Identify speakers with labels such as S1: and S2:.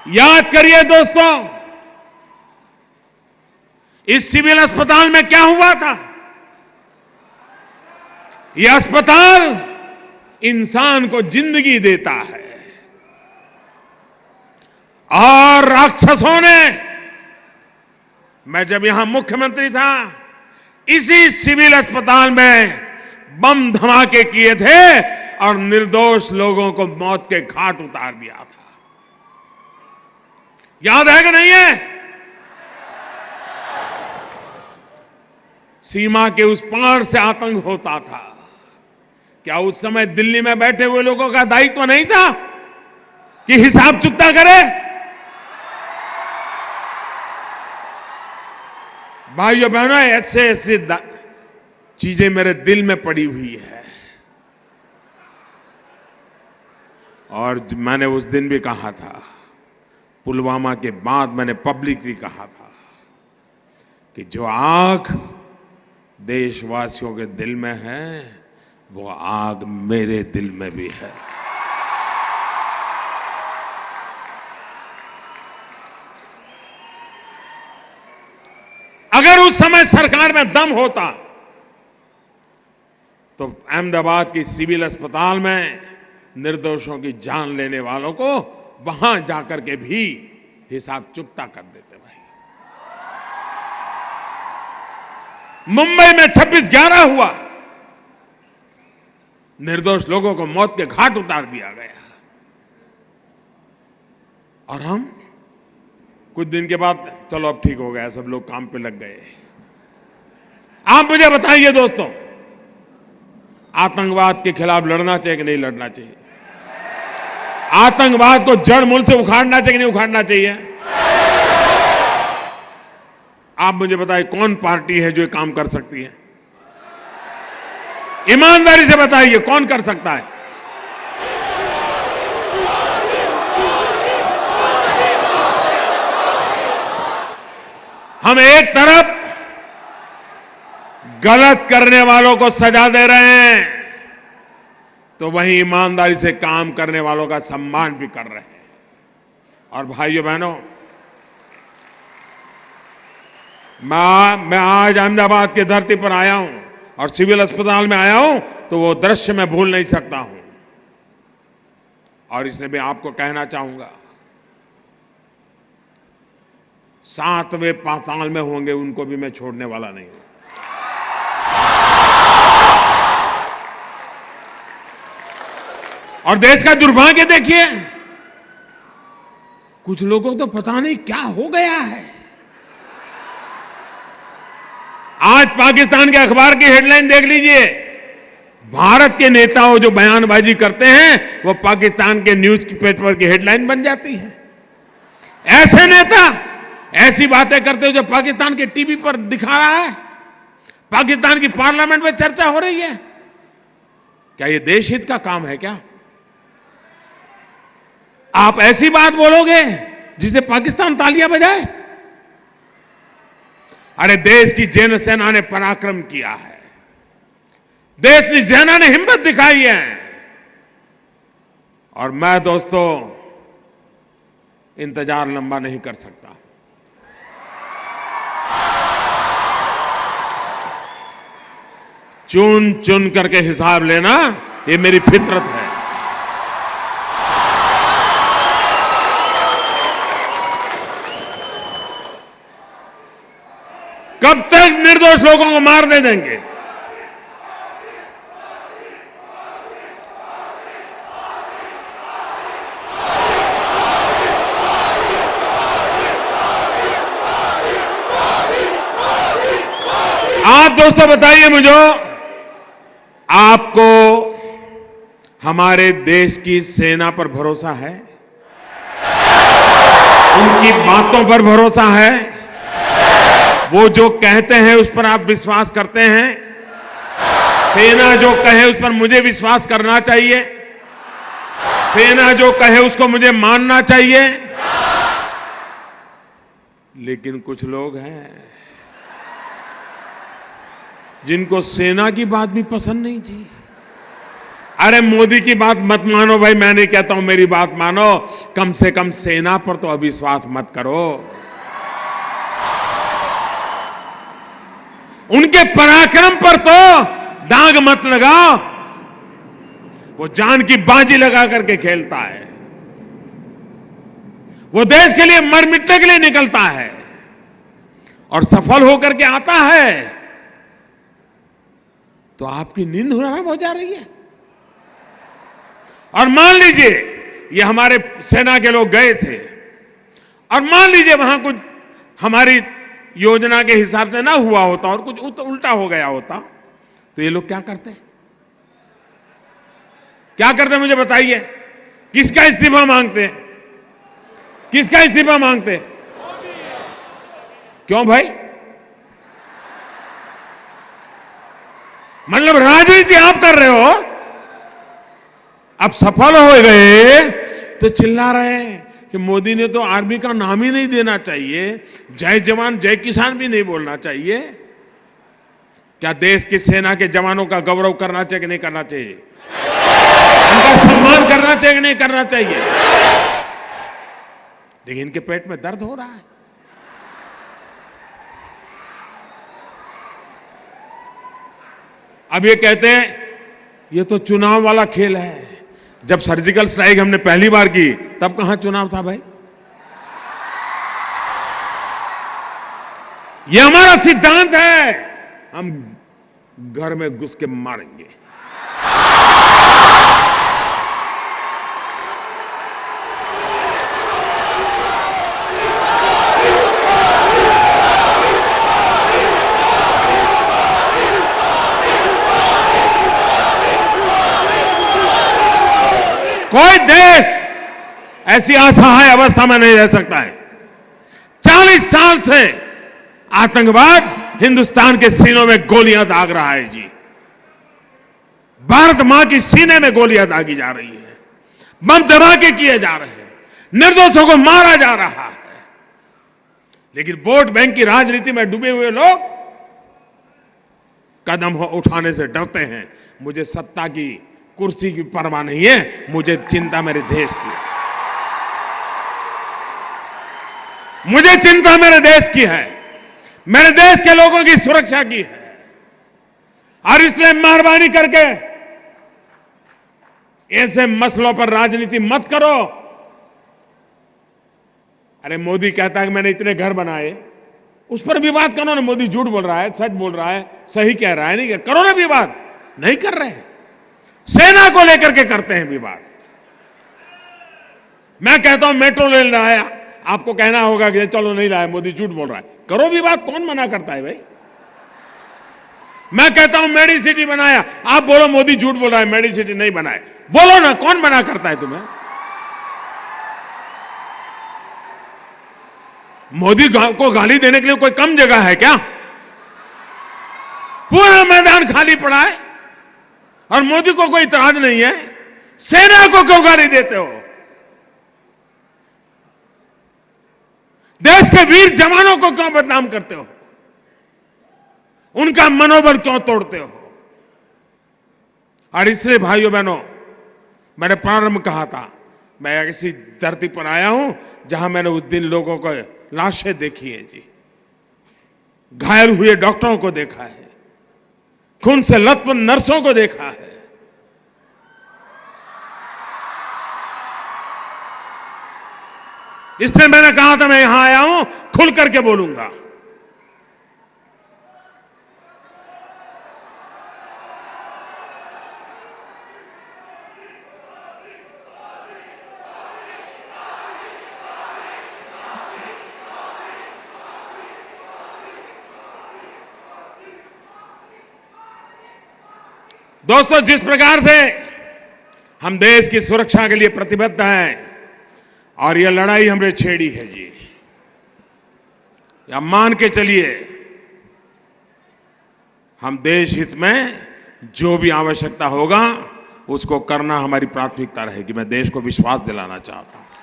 S1: याद करिए दोस्तों, इस सिविल अस्पताल में क्या हुआ था। यह अस्पताल इंसान को जिंदगी देता है और राक्षसों ने, मैं जब यहां मुख्यमंत्री था, इसी सिविल अस्पताल में बम धमाके किए थे और निर्दोष लोगों को मौत के घाट उतार दिया था। याद है कि नहीं है? सीमा के उस पार से आतंक होता था। क्या उस समय दिल्ली में बैठे हुए लोगों का दायित्व नहीं था कि हिसाब चुकता करे? भाइयों बहनों, ऐसे ऐसे चीजें मेरे दिल में पड़ी हुई है। और मैंने उस दिन भी कहा था, पुलवामा के बाद मैंने पब्लिकली कहा था कि जो आग देशवासियों के दिल में है, वो आग मेरे दिल में भी है। अगर उस समय सरकार में दम होता तो अहमदाबाद की सिविल अस्पताल में निर्दोषों की जान लेने वालों को वहां जाकर के भी हिसाब चुकता कर देते। भाई, मुंबई में 26/11 हुआ, निर्दोष लोगों को मौत के घाट उतार दिया गया, और हम कुछ दिन के बाद चलो अब ठीक हो गया, सब लोग काम पे लग गए। आप मुझे बताइए दोस्तों, आतंकवाद के खिलाफ लड़ना चाहिए कि नहीं लड़ना चाहिए? आतंकवाद को जड़ मूल से उखाड़ना चाहिए कि नहीं उखाड़ना चाहिए? आप मुझे बताइए, कौन पार्टी है जो ये काम कर सकती है? ईमानदारी से बताइए, कौन कर सकता है? हम एक तरफ गलत करने वालों को सजा दे रहे हैं, तो वहीं ईमानदारी से काम करने वालों का सम्मान भी कर रहे हैं। और भाइयों बहनों, मैं आज अहमदाबाद की धरती पर आया हूं और सिविल अस्पताल में आया हूं, तो वो दृश्य मैं भूल नहीं सकता हूं। और इसलिए मैं आपको कहना चाहूंगा, 7वें पाताल में होंगे उनको भी मैं छोड़ने वाला नहीं हूं। और देश का दुर्भाग्य देखिए, कुछ लोगों को तो पता नहीं क्या हो गया है। आज पाकिस्तान के अखबार की हेडलाइन देख लीजिए, भारत के नेताओं जो बयानबाजी करते हैं वो पाकिस्तान के न्यूज पेपर की हेडलाइन बन जाती है। ऐसे नेता ऐसी बातें करते हो जो पाकिस्तान के टीवी पर दिखा रहा है, पाकिस्तान की पार्लियामेंट में चर्चा हो रही है। क्या ये देश हित का काम है क्या? आप ऐसी बात बोलोगे जिसे पाकिस्तान तालियां बजाए? अरे देश की जैन सेना ने पराक्रम किया है, देश की सेना ने हिम्मत दिखाई है। और मैं दोस्तों इंतजार लंबा नहीं कर सकता। चुन चुन करके हिसाब लेना, ये मेरी फितरत है। कब तक निर्दोष लोगों को मारने देंगे? आप दोस्तों बताइए मुझे, आपको हमारे देश की सेना पर भरोसा है? उनकी बातों पर भरोसा है? वो जो कहते हैं उस पर आप विश्वास करते हैं? सेना जो कहे उस पर मुझे विश्वास करना चाहिए? सेना जो कहे उसको मुझे मानना चाहिए? लेकिन कुछ लोग हैं जिनको सेना की बात भी पसंद नहीं थी। अरे मोदी की बात मत मानो भाई, मैं नहीं कहता हूं, मेरी बात मानो। कम से कम सेना पर तो अविश्वास मत करो। उनके पराक्रम पर तो दाग मत लगाओ। वो जान की बाजी लगा करके खेलता है। वो देश के लिए मर मिटने के लिए निकलता है और सफल होकर के आता है तो आपकी नींद हराम हो जा रही है। और मान लीजिए ये हमारे सेना के लोग गए थे और मान लीजिए वहां कुछ हमारी योजना के हिसाब से ना हुआ होता और कुछ उल्टा हो गया होता तो ये लोग क्या करते? क्या करते मुझे बताइए? किसका इस्तीफा मांगते हैं? किसका इस्तीफा मांगते हैं? क्यों भाई? मतलब राजनीति आप कर रहे हो, अब सफल हो गए तो चिल्ला रहे हैं कि मोदी ने तो आर्मी का नाम ही नहीं देना चाहिए, जय जवान जय किसान भी नहीं बोलना चाहिए। क्या देश की सेना के जवानों का गौरव करना चाहिए कि नहीं करना चाहिए? उनका सम्मान करना चाहिए कि नहीं करना चाहिए? लेकिन इनके पेट में दर्द हो रहा है। अब ये कहते हैं ये तो चुनाव वाला खेल है। जब सर्जिकल स्ट्राइक हमने पहली बार की तब कहां चुनाव था भाई? ये हमारा सिद्धांत है, हम घर में घुस के मारेंगे। कोई देश ऐसी असहाय अवस्था में नहीं रह सकता है। 40 साल से आतंकवाद हिंदुस्तान के सीनों में गोलियां दाग रहा है जी। भारत मां की सीने में गोलियां दागी जा रही है, बम धमाके किए जा रहे हैं, निर्दोषों को मारा जा रहा है। लेकिन वोट बैंक की राजनीति में डूबे हुए लोग कदम उठाने से डरते हैं। मुझे सत्ता की कुर्सी की परवाह नहीं है, मुझे चिंता मेरे देश की, मुझे चिंता मेरे देश की है, मेरे देश के लोगों की सुरक्षा की है। और इसलिए मेहरबानी करके ऐसे मसलों पर राजनीति मत करो। अरे मोदी कहता है कि मैंने इतने घर बनाए, उस पर विवाद करो ना। मोदी झूठ बोल रहा है, सच बोल रहा है, सही कह रहा है, नहीं करो ना विवाद। नहीं कर रहे हैं, सेना को लेकर के करते हैं विवाद। मैं कहता हूं मेट्रो ले लाया, आपको कहना होगा कि चलो नहीं लाया, मोदी झूठ बोल रहा है। करो विवाद, कौन मना करता है भाई? मैं कहता हूं मेडी सिटी बनाया, आप बोलो मोदी झूठ बोल रहा है, मेडी सिटी नहीं बनाए। बोलो ना, कौन मना करता है तुम्हें? मोदी को गाली देने के लिए कोई कम जगह है क्या? पूरा मैदान खाली पड़ा है और मोदी को कोई इतराज नहीं है। सेना को क्यों गाली देते हो? देश के वीर जवानों को क्यों बदनाम करते हो? उनका मनोबल क्यों तोड़ते हो? और इसलिए भाइयों बहनों, मैंने प्रारंभ कहा था, मैं ऐसी धरती पर आया हूं जहां मैंने उस दिन लोगों को लाशें देखी है जी, घायल हुए डॉक्टरों को देखा है, खून से लथपथ नर्सों को देखा है। इसलिए मैंने कहा था मैं यहां आया हूं, खुल करके बोलूंगा। दोस्तों, जिस प्रकार से हम देश की सुरक्षा के लिए प्रतिबद्ध हैं और यह लड़ाई हमने छेड़ी है जी, या मान के चलिए हम देश हित में जो भी आवश्यकता होगा उसको करना हमारी प्राथमिकता रहेगी। मैं देश को विश्वास दिलाना चाहता हूं।